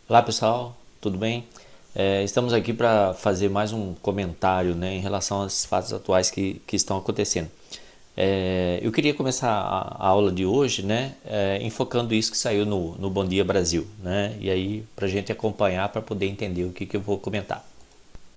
Olá pessoal, tudo bem? Estamos aqui para fazer mais um comentário, né, em relação aos fatos atuais que estão acontecendo. Eu queria começar a aula de hoje, né, enfocando isso que saiu no Bom Dia Brasil, né, e aí para a gente acompanhar para poder entender o que eu vou comentar.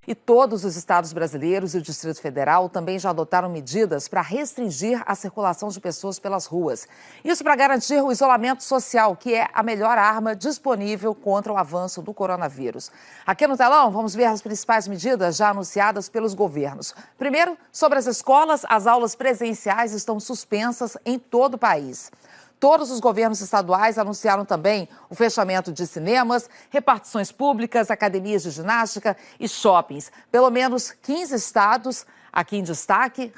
E todos os estados brasileiros e o Distrito Federal também já adotaram medidas para restringir a circulação de pessoas pelas ruas. Isso para garantir o isolamento social, que é a melhor arma disponível contra o avanço do coronavírus. Aqui no telão, vamos ver as principais medidas já anunciadas pelos governos. Primeiro, sobre as escolas, as aulas presenciais estão suspensas em todo o país. Todos os governos estaduais anunciaram também o fechamento de cinemas, repartições públicas, academias de ginástica e shoppings. Pelo menos 15 estados, aqui em destaque,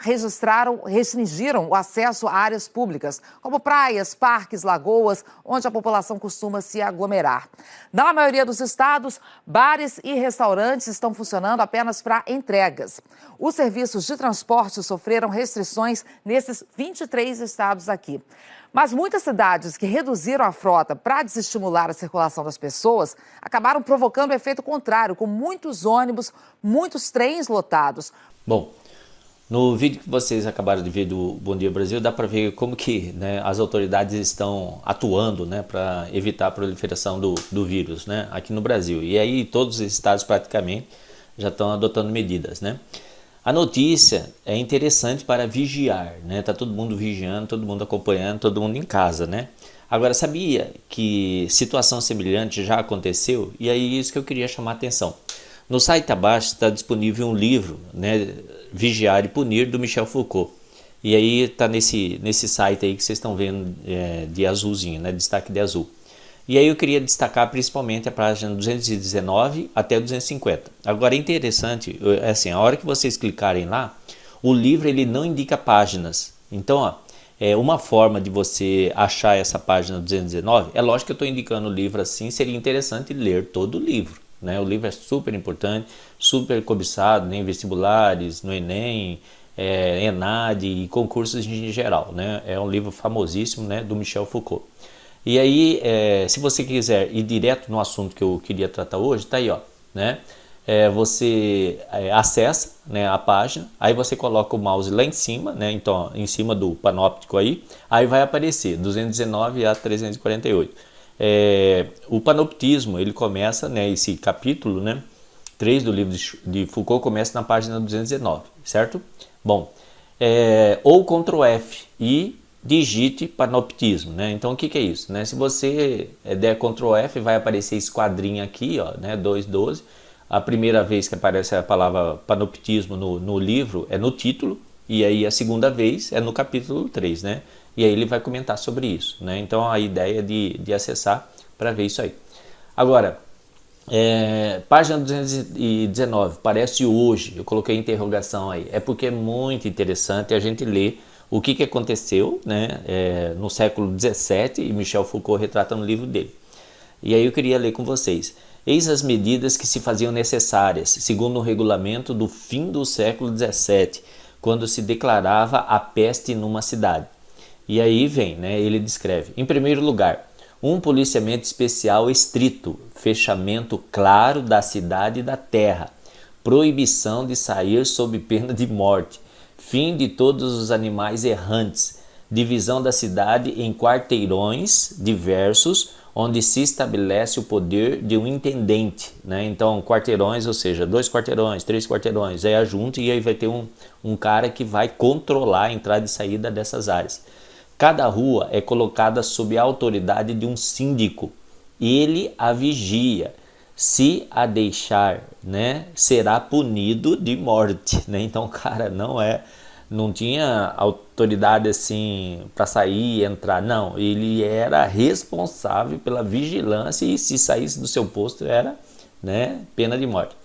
restringiram o acesso a áreas públicas, como praias, parques, lagoas, onde a população costuma se aglomerar. Na maioria dos estados, bares e restaurantes estão funcionando apenas para entregas. Os serviços de transporte sofreram restrições nesses 23 estados aqui. Mas muitas cidades que reduziram a frota para desestimular a circulação das pessoas acabaram provocando o efeito contrário, com muitos ônibus, muitos trens lotados. Bom, no vídeo que vocês acabaram de ver do Bom Dia Brasil, dá para ver como que, né, as autoridades estão atuando, né, para evitar a proliferação do vírus, né, aqui no Brasil. E aí todos os estados praticamente já estão adotando medidas, né. A notícia é interessante para vigiar, né? Tá todo mundo vigiando, todo mundo acompanhando, todo mundo em casa, né? Agora, sabia que situação semelhante já aconteceu? E aí isso que eu queria chamar a atenção. No site abaixo está disponível um livro, né? Vigiar e Punir, do Michel Foucault. E aí está nesse site aí que vocês estão vendo, de azulzinho, né? Destaque de azul. E aí eu queria destacar principalmente a página 219 até 250. Agora é interessante, assim, a hora que vocês clicarem lá, o livro ele não indica páginas. Então, ó, uma forma de você achar essa página 219, é lógico que eu estou indicando o livro assim, seria interessante ler todo o livro, né? O livro é super importante, super cobiçado, né, em vestibulares, no Enem, ENAD e concursos em geral, né? É um livro famosíssimo, né, do Michel Foucault. E aí, se você quiser ir direto no assunto que eu queria tratar hoje, tá aí, ó, né? Você acessa, né, a página, aí você coloca o mouse lá em cima, né? Então, em cima do panóptico aí vai aparecer 219 a 348. O panoptismo, ele começa, né, esse capítulo, né, 3 do livro de Foucault começa na página 219, certo? Bom, ou Ctrl F e digite panoptismo, né? Então o que é isso, né? Se você der Ctrl F, vai aparecer esse quadrinho aqui, ó, né? 2.12. A primeira vez que aparece a palavra panoptismo no livro é no título, e aí a segunda vez é no capítulo 3, né? E aí ele vai comentar sobre isso, né? Então a ideia é de acessar para ver isso aí. Agora, página 219, parece hoje, eu coloquei interrogação aí, é porque é muito interessante a gente ler o que aconteceu, né, no século XVII, e Michel Foucault retrata no livro dele. E aí eu queria ler com vocês. Eis as medidas que se faziam necessárias, segundo o regulamento do fim do século XVII, quando se declarava a peste numa cidade. E aí vem, né, ele descreve, em primeiro lugar, um policiamento especial estrito, fechamento claro da cidade e da terra, proibição de sair sob pena de morte, fim de todos os animais errantes, divisão da cidade em quarteirões diversos, onde se estabelece o poder de um intendente, né? Então, quarteirões, ou seja, 2 quarteirões, 3 quarteirões, aí ajunta e aí vai ter um cara que vai controlar a entrada e saída dessas áreas. Cada rua é colocada sob a autoridade de um síndico. Ele a vigia. Se a deixar, né, será punido de morte, né? Então o cara não tinha autoridade assim para sair e entrar, não, ele era responsável pela vigilância e se saísse do seu posto era, né, pena de morte.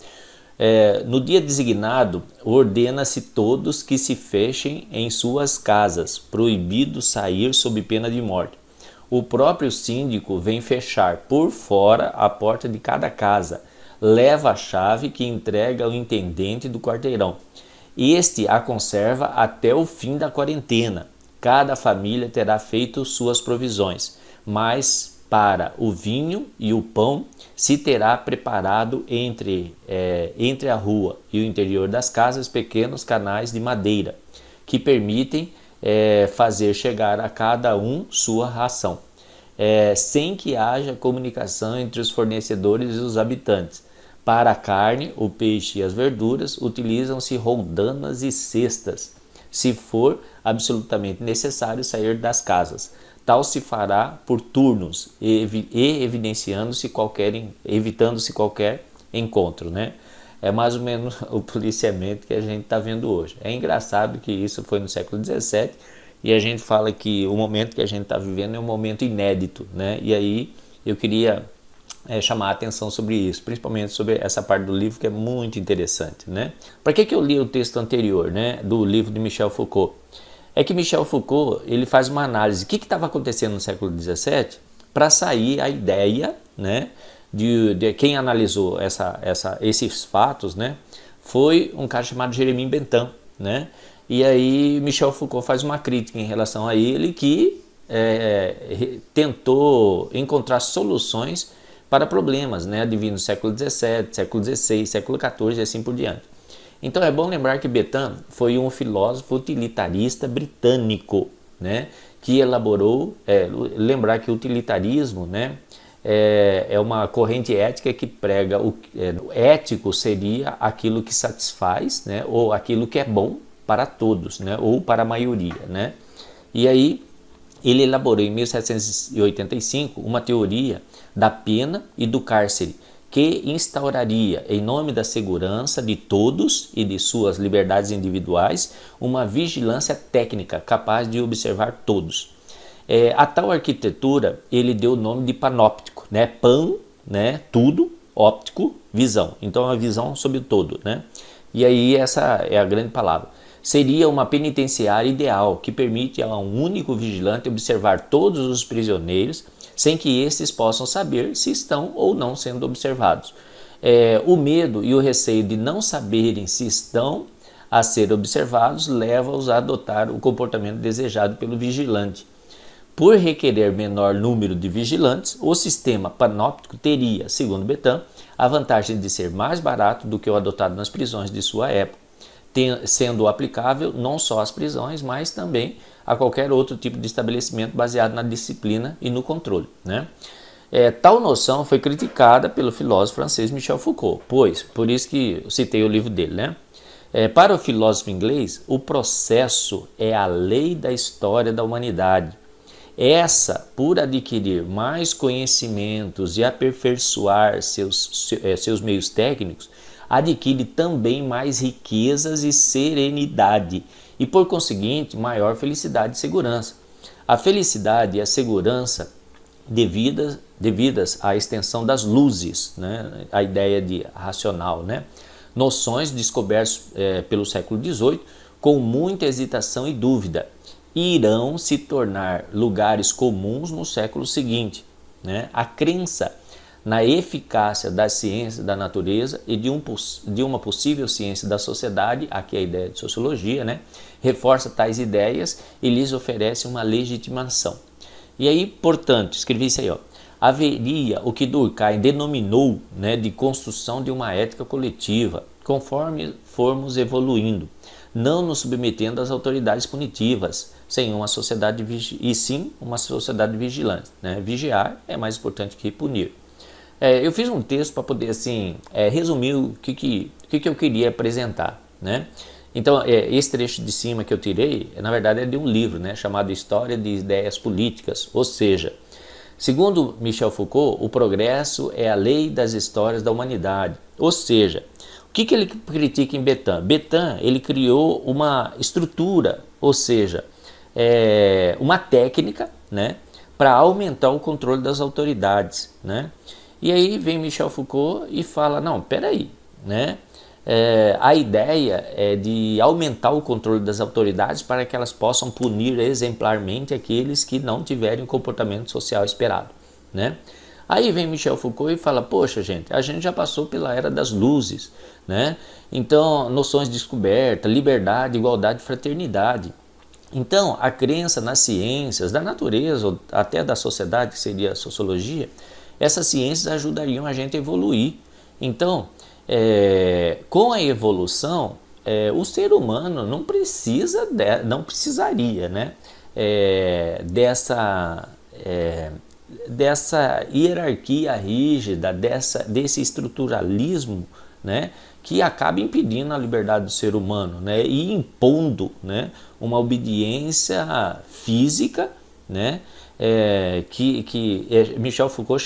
No dia designado, ordena-se todos que se fechem em suas casas, proibido sair sob pena de morte. O próprio síndico vem fechar por fora a porta de cada casa, leva a chave que entrega ao intendente do quarteirão. Este a conserva até o fim da quarentena. Cada família terá feito suas provisões, mas para o vinho e o pão se terá preparado entre a rua e o interior das casas pequenos canais de madeira, que permitem fazer chegar a cada um sua ração, sem que haja comunicação entre os fornecedores e os habitantes. Para a carne, o peixe e as verduras, utilizam-se roldanas e cestas, se for absolutamente necessário sair das casas. Tal se fará por turnos evitando-se qualquer encontro, né? É mais ou menos o policiamento que a gente está vendo hoje. É engraçado que isso foi no século XVII e a gente fala que o momento que a gente está vivendo é um momento inédito, né? E aí eu queria chamar a atenção sobre isso, principalmente sobre essa parte do livro que é muito interessante, né? Para que eu li o texto anterior, né, do livro de Michel Foucault? É que Michel Foucault ele faz uma análise do que estava acontecendo no século XVII para sair a ideia, né, de quem analisou esses fatos, né, foi um cara chamado Jérémie Bentham, né? E aí Michel Foucault faz uma crítica em relação a ele que tentou encontrar soluções para problemas, né, advindos do século XVII, século XVI, século XIV e assim por diante. Então é bom lembrar que Bentham foi um filósofo utilitarista britânico, né, que elaborou, lembrar que o utilitarismo, né, é uma corrente ética que prega o ético seria aquilo que satisfaz, né, ou aquilo que é bom para todos, né, ou para a maioria, né. E aí ele elaborou em 1785 uma teoria da pena e do cárcere, que instauraria, em nome da segurança de todos e de suas liberdades individuais, uma vigilância técnica capaz de observar todos. A tal arquitetura ele deu o nome de panóptico, né? Pan, né? Tudo, óptico, visão. Então é uma visão sobre o todo, né? E aí essa é a grande palavra. Seria uma penitenciária ideal que permite a um único vigilante observar todos os prisioneiros sem que estes possam saber se estão ou não sendo observados. O medo e o receio de não saberem se estão a ser observados leva-os a adotar o comportamento desejado pelo vigilante. Por requerer menor número de vigilantes, o sistema panóptico teria, segundo Bentham, a vantagem de ser mais barato do que o adotado nas prisões de sua época, sendo aplicável não só às prisões, mas também a qualquer outro tipo de estabelecimento baseado na disciplina e no controle, né? Tal noção foi criticada pelo filósofo francês Michel Foucault, pois, por isso que eu citei o livro dele, né? Para o filósofo inglês, o processo é a lei da história da humanidade. Essa, por adquirir mais conhecimentos e aperfeiçoar seus meios técnicos, adquire também mais riquezas e serenidade e, por conseguinte, maior felicidade e segurança. A felicidade e a segurança devidas à extensão das luzes, né? A ideia de racional, né? Noções descobertas pelo século XVIII com muita hesitação e dúvida, irão se tornar lugares comuns no século seguinte, né? A crença na eficácia da ciência da natureza e de uma possível ciência da sociedade, aqui a ideia de sociologia, né? Reforça tais ideias e lhes oferece uma legitimação. E aí, portanto, escrevi isso aí, ó, haveria o que Durkheim denominou, né, de construção de uma ética coletiva, conforme formos evoluindo, não nos submetendo às autoridades punitivas, sem uma sociedade e sim uma sociedade vigilante, né? Vigiar é mais importante que punir. Eu fiz um texto para poder assim resumir o que eu queria apresentar, né? Então esse trecho de cima que eu tirei, na verdade é de um livro, né, chamado História de Ideias Políticas, ou seja, segundo Michel Foucault, o progresso é a lei das histórias da humanidade, ou seja, o que ele critica em Bentham? Bentham ele criou uma estrutura, ou seja, uma técnica, né, para aumentar o controle das autoridades, né? E aí vem Michel Foucault e fala, não, peraí, né? A ideia é de aumentar o controle das autoridades para que elas possam punir exemplarmente aqueles que não tiverem o comportamento social esperado, né? Aí vem Michel Foucault e fala, poxa gente, a gente já passou pela era das luzes, né? Então, noções de descoberta, liberdade, igualdade, fraternidade. Então, a crença nas ciências, da natureza, ou até da sociedade, que seria a sociologia, essas ciências ajudariam a gente a evoluir. Então, com a evolução, o ser humano não precisaria, né, dessa hierarquia rígida, desse estruturalismo, né, que acaba impedindo a liberdade do ser humano, né, e impondo, né, uma obediência física, né, Michel Foucault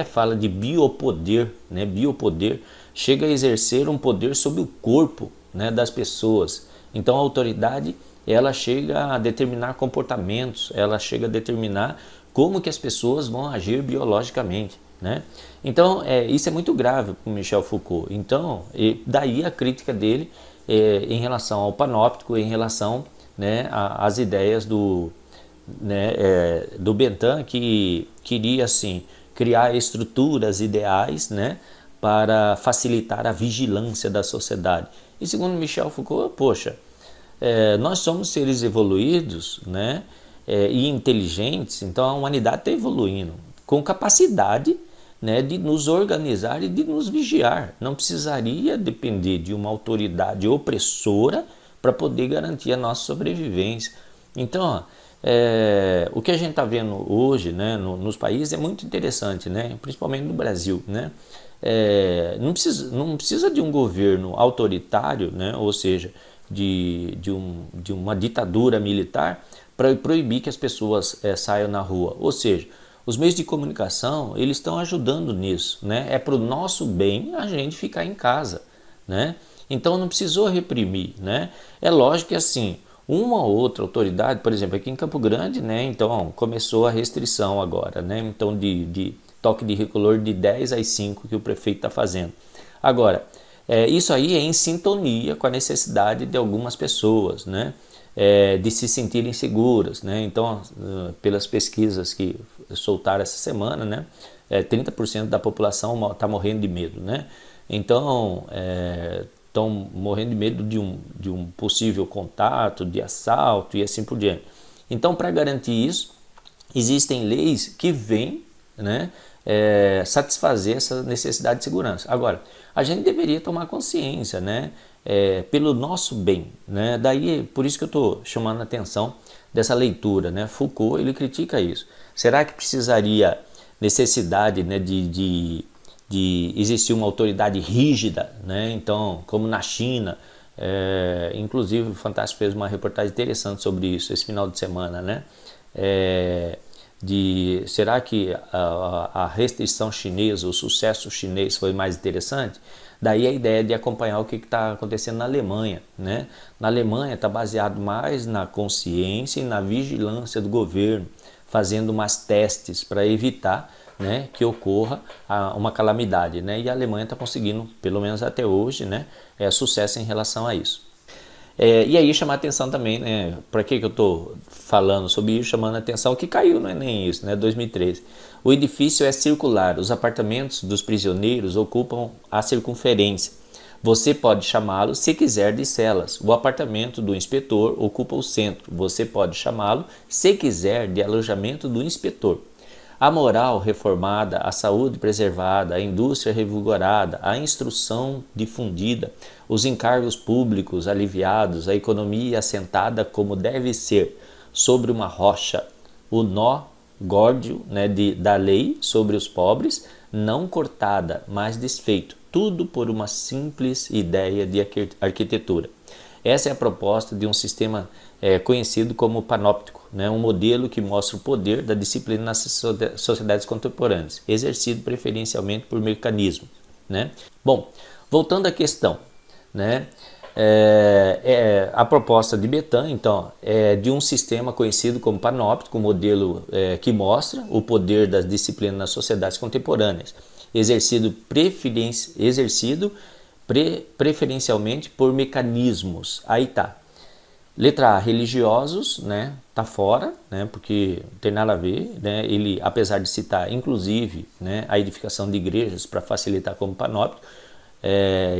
fala de biopoder, né, biopoder, chega a exercer um poder sobre o corpo, né, das pessoas. Então a autoridade, ela chega a determinar comportamentos, ela chega a determinar como que as pessoas vão agir biologicamente, né? Então isso é muito grave para o Michel Foucault. Então daí a crítica dele em relação ao panóptico, em relação, né, às ideias do Bentham, que queria assim criar estruturas ideais, né, para facilitar a vigilância da sociedade. E segundo Michel Foucault, poxa, nós somos seres evoluídos, né, e inteligentes, então a humanidade está evoluindo com capacidade, né, de nos organizar e de nos vigiar. Não precisaria depender de uma autoridade opressora para poder garantir a nossa sobrevivência. Então, o que a gente está vendo hoje, né, nos países é muito interessante, né, principalmente no Brasil, né. Não precisa de um governo autoritário, né, ou seja, de uma ditadura militar para proibir que as pessoas saiam na rua. Ou seja, os meios de comunicação, eles estão ajudando nisso, né? É para o nosso bem a gente ficar em casa, né? Então não precisou reprimir, né? É lógico que assim, uma ou outra autoridade, por exemplo, aqui em Campo Grande, né? Então começou a restrição agora, né? Então de toque de recolher de 10 às 5 que o prefeito está fazendo. Agora, isso aí é em sintonia com a necessidade de algumas pessoas, né? De se sentirem seguras, né? Então, pelas pesquisas que soltaram essa semana, né? 30% da população está morrendo de medo, né? Então, estão morrendo de medo de um possível contato, de assalto e assim por diante. Então, para garantir isso, existem leis que vêm, né, satisfazer essa necessidade de segurança. Agora, a gente deveria tomar consciência, né, pelo nosso bem, né? Daí, por isso que eu estou chamando a atenção dessa leitura, né? Foucault, ele critica isso. Será que precisaria necessidade, né, de existir uma autoridade rígida, né? Então, como na China, inclusive o Fantástico fez uma reportagem interessante sobre isso esse final de semana, né? Será que a restrição chinesa, o sucesso chinês foi mais interessante? Daí a ideia de acompanhar o que está acontecendo na Alemanha, né? Na Alemanha está baseado mais na consciência e na vigilância do governo, fazendo umas testes para evitar, né, que ocorra uma calamidade, né? E a Alemanha está conseguindo, pelo menos até hoje, né, sucesso em relação a isso. E aí chamar atenção também, né, para que eu estou falando sobre isso, chamando a atenção que caiu no Enem isso, né, 2013. O edifício é circular, os apartamentos dos prisioneiros ocupam a circunferência. Você pode chamá-lo, se quiser, de celas. O apartamento do inspetor ocupa o centro. Você pode chamá-lo, se quiser, de alojamento do inspetor. A moral reformada, a saúde preservada, a indústria revigorada, a instrução difundida, os encargos públicos aliviados, a economia assentada como deve ser, sobre uma rocha, o nó górdio, né, da lei sobre os pobres, não cortada, mas desfeito, tudo por uma simples ideia de arquitetura. Essa é a proposta de um sistema conhecido como panóptico, né, um modelo que mostra o poder da disciplina nas sociedades contemporâneas, exercido preferencialmente por mecanismos, né? Bom, voltando à questão, né, a proposta de Bentham, então, é de um sistema conhecido como panóptico, um modelo que mostra o poder das disciplinas nas sociedades contemporâneas, exercido preferencialmente por mecanismos. Aí tá. Letra A, religiosos, né, tá fora, né, porque não tem nada a ver, né, ele, apesar de citar, inclusive, né, a edificação de igrejas para facilitar como panóptico,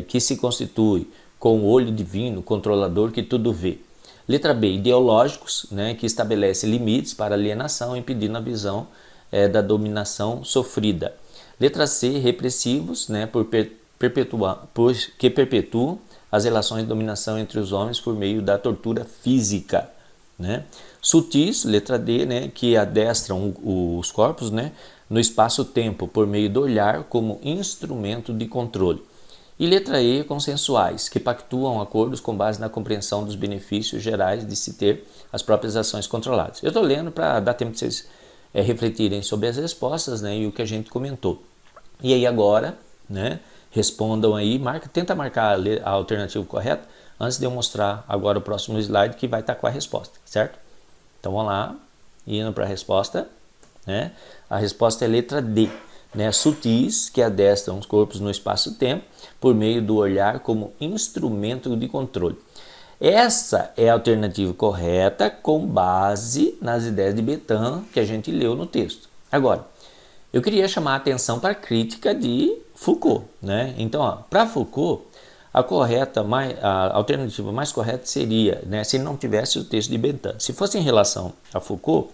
que se constitui com o olho divino, controlador que tudo vê. Letra B, ideológicos, né, que estabelece limites para alienação, impedindo a visão da dominação sofrida. Letra C, repressivos, né, que perpetuam as relações de dominação entre os homens por meio da tortura física. Né? Sutis, letra D, né, que adestram os corpos, né, no espaço-tempo por meio do olhar como instrumento de controle. E letra E, consensuais, que pactuam acordos com base na compreensão dos benefícios gerais de se ter as próprias ações controladas. Eu estou lendo para dar tempo de vocês refletirem sobre as respostas, né, e o que a gente comentou. E aí agora, né, respondam aí, tenta marcar a alternativa correta antes de eu mostrar agora o próximo slide que vai estar com a resposta, certo? Então vamos lá, indo para a resposta, né? A resposta é letra D, né? Sutis, que adestram os corpos no espaço-tempo por meio do olhar como instrumento de controle. Essa é a alternativa correta com base nas ideias de Bentham que a gente leu no texto. Agora, eu queria chamar a atenção para a crítica de Foucault, né? Então, para Foucault, a alternativa mais correta seria, né, se não tivesse o texto de Bentham. Se fosse em relação a Foucault,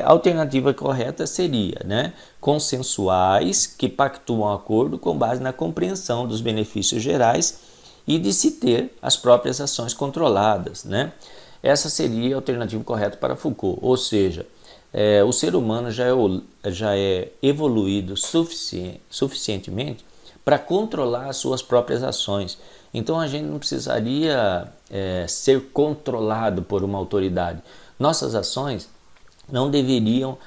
a alternativa correta seria, né, consensuais que pactuam acordo com base na compreensão dos benefícios gerais e de se ter as próprias ações controladas, né? Essa seria a alternativa correta para Foucault, ou seja, o ser humano já é evoluído suficientemente para controlar as suas próprias ações. Então a gente não precisaria ser controlado por uma autoridade. Nossas ações não deveriam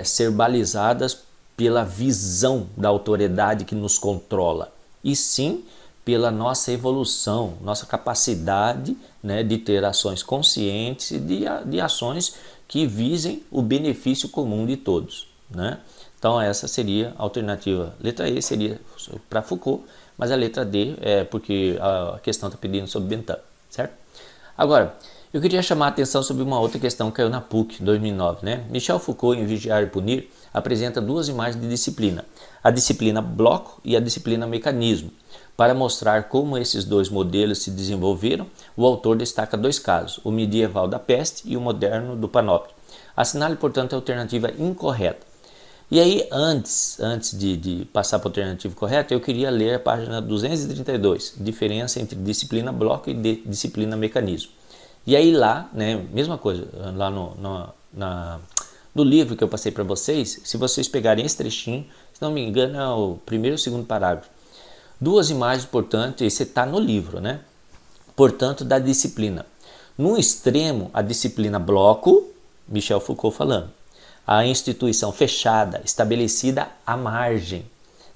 ser balizadas pela visão da autoridade que nos controla, e sim pela nossa evolução, nossa capacidade, né, de ter ações conscientes e de ações que visem o benefício comum de todos, né? Então essa seria a alternativa. Letra E seria para Foucault, mas a letra D é porque a questão está pedindo sobre Bentham, certo? Agora, eu queria chamar a atenção sobre uma outra questão que caiu na PUC em 2009, né? Michel Foucault, em Vigiar e Punir, apresenta duas imagens de disciplina, a disciplina bloco e a disciplina mecanismo. Para mostrar como esses dois modelos se desenvolveram, o autor destaca dois casos, o medieval da peste e o moderno do panóptico. Assinale, portanto, a alternativa incorreta. E aí, antes de passar para a alternativa correta, eu queria ler a página 232, diferença entre disciplina bloco e disciplina mecanismo. E aí lá, né, mesma coisa, lá no livro que eu passei para vocês, se vocês pegarem esse trechinho, se não me engano é o primeiro e o segundo parágrafo. Duas imagens, portanto, esse está no livro, né? Portanto, da disciplina. No extremo, a disciplina bloco, Michel Foucault falando, a instituição fechada, estabelecida à margem,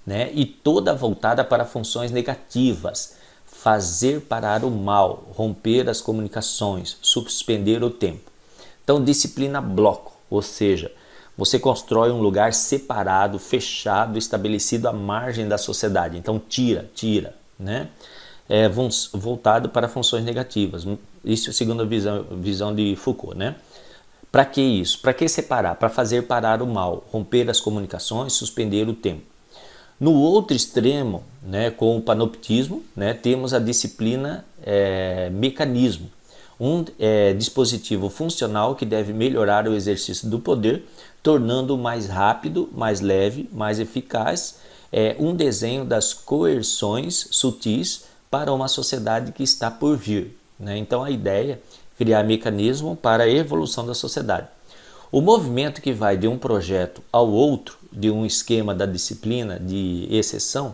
né? E toda voltada para funções negativas, fazer parar o mal, romper as comunicações, suspender o tempo. Então, disciplina bloco, ou seja, você constrói um lugar separado, fechado, estabelecido à margem da sociedade. Então, tira, né? Voltado para funções negativas. Isso segundo a visão de Foucault, né? Para que isso? Para que separar? Para fazer parar o mal, romper as comunicações, suspender o tempo. No outro extremo, né, com o panoptismo, né, temos a disciplina mecanismo, um dispositivo funcional que deve melhorar o exercício do poder, tornando-o mais rápido, mais leve, mais eficaz, um desenho das coerções sutis para uma sociedade que está por vir, né? Então a ideia é criar mecanismo para a evolução da sociedade. O movimento que vai de um projeto ao outro, de um esquema da disciplina de exceção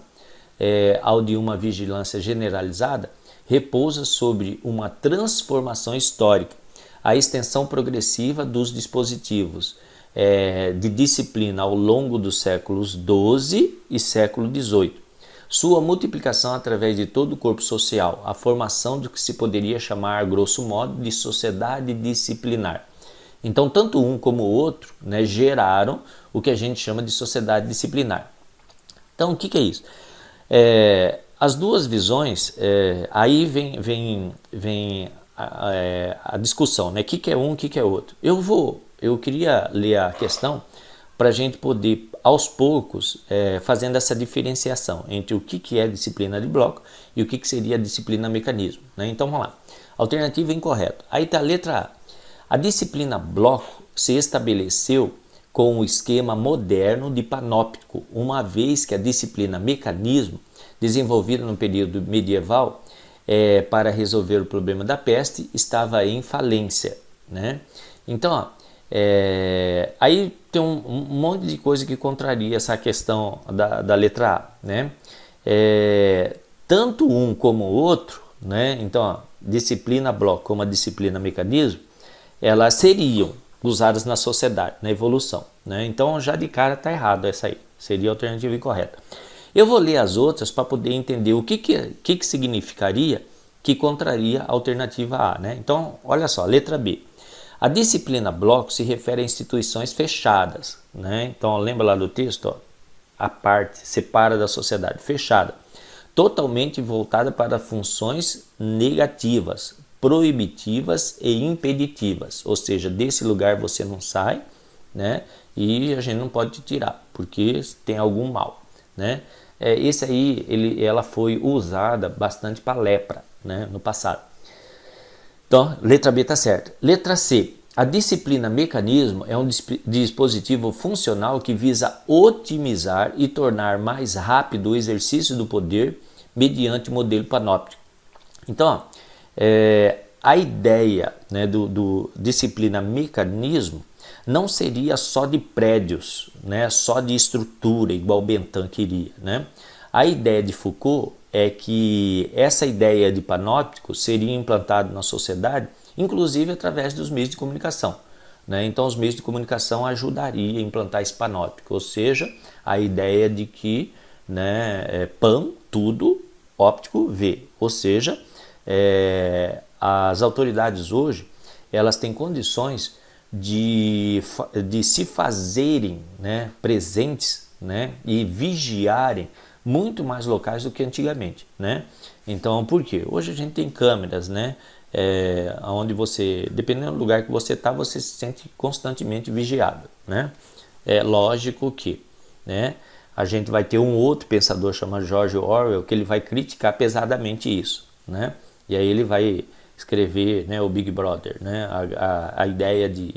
ao de uma vigilância generalizada, repousa sobre uma transformação histórica, a extensão progressiva dos dispositivos de disciplina ao longo dos séculos XII e século XVIII, sua multiplicação através de todo o corpo social, a formação do que se poderia chamar, grosso modo, de sociedade disciplinar. Então, tanto um como o outro, né, geraram o que a gente chama de sociedade disciplinar. Então, o que é isso? As duas visões, aí vem a discussão, né? O que é um, o que é outro. Eu queria ler a questão para a gente poder, aos poucos, fazendo essa diferenciação entre o que é disciplina de bloco e o que seria disciplina mecanismo, né? Então, vamos lá. Alternativa incorreta. Aí está a letra A. A disciplina bloco se estabeleceu com o esquema moderno de panóptico, uma vez que a disciplina mecanismo, desenvolvida no período medieval para resolver o problema da peste, estava em falência, né? Então, ó, aí tem um monte de coisa que contraria essa questão da letra A, né? Tanto um como o outro, né? Então, ó, disciplina bloco como a disciplina mecanismo, elas seriam usadas na sociedade, na evolução, né? Então já de cara está errado essa aí, seria a alternativa incorreta. Eu vou ler as outras para poder entender o que significaria que contraria a alternativa A, né? Então, olha só, letra B. A disciplina bloco se refere a instituições fechadas, né? Então, lembra lá do texto, ó, a parte separa da sociedade, fechada, totalmente voltada para funções negativas, proibitivas e impeditivas, ou seja, desse lugar você não sai, né? E a gente não pode te tirar, porque tem algum mal, né? Esse aí, ela foi usada bastante para lepra, né, no passado. Então, letra B está certa. Letra C. A disciplina mecanismo é um dispositivo funcional que visa otimizar e tornar mais rápido o exercício do poder mediante o modelo panóptico. Então, a ideia, né, do disciplina mecanismo não seria só de prédios, né, só de estrutura, igual Bentham queria, né? A ideia de Foucault é que essa ideia de panóptico seria implantada na sociedade, inclusive através dos meios de comunicação, né? Então, os meios de comunicação ajudariam a implantar esse panóptico, ou seja, a ideia de que, né, pan, tudo, óptico, vê, ou seja, as autoridades hoje, elas têm condições de se fazerem, né, presentes, né, e vigiarem muito mais locais do que antigamente, né? Então, por quê? Hoje a gente tem câmeras, né, onde você, dependendo do lugar que você está, você se sente constantemente vigiado, né? É lógico que, né, a gente vai ter um outro pensador chamado George Orwell que ele vai criticar pesadamente isso, né? E aí ele vai escrever, né, o Big Brother, né, a ideia de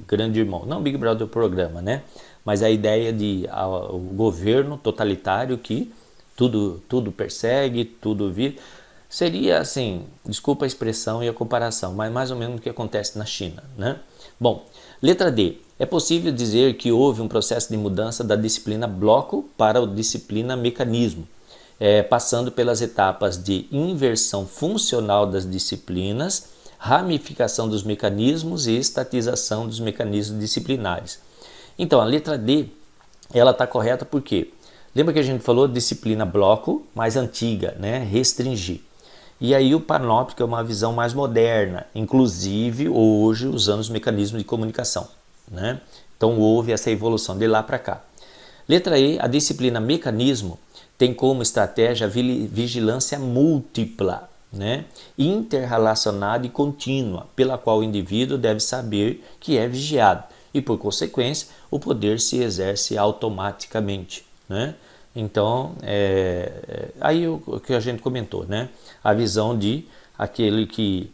grande irmão, não Big Brother o programa, né, mas a ideia de o governo totalitário que tudo persegue, tudo vive, seria assim, desculpa a expressão e a comparação, mas mais ou menos o que acontece na China, né? Bom, letra D. É possível dizer que houve um processo de mudança da disciplina bloco para a disciplina mecanismo, passando pelas etapas de inversão funcional das disciplinas, ramificação dos mecanismos e estatização dos mecanismos disciplinares. Então, a letra D, ela está correta porque, lembra que a gente falou disciplina bloco, mais antiga, né? Restringir. E aí o panóptico é uma visão mais moderna, inclusive hoje usando os mecanismos de comunicação, né? Então houve essa evolução de lá para cá. Letra E, a disciplina mecanismo tem como estratégia a vigilância múltipla, né, interrelacionada e contínua, pela qual o indivíduo deve saber que é vigiado e, por consequência, o poder se exerce automaticamente, né? Então, aí o que a gente comentou, né, a visão de aquele que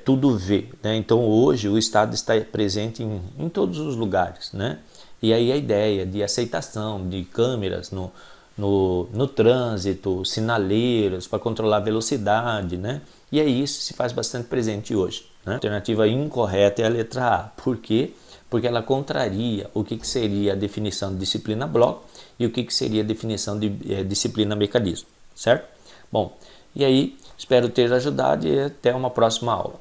tudo vê, né? Então, hoje o Estado está presente em todos os lugares, né? E aí a ideia de aceitação de câmeras no trânsito, sinaleiros para controlar a velocidade, né? E aí isso se faz bastante presente hoje, né? A alternativa incorreta é a letra A. Por quê? Porque ela contraria o que seria a definição de disciplina bloco e o que seria a definição de disciplina mecanismo, certo? Bom, e aí espero ter ajudado e até uma próxima aula.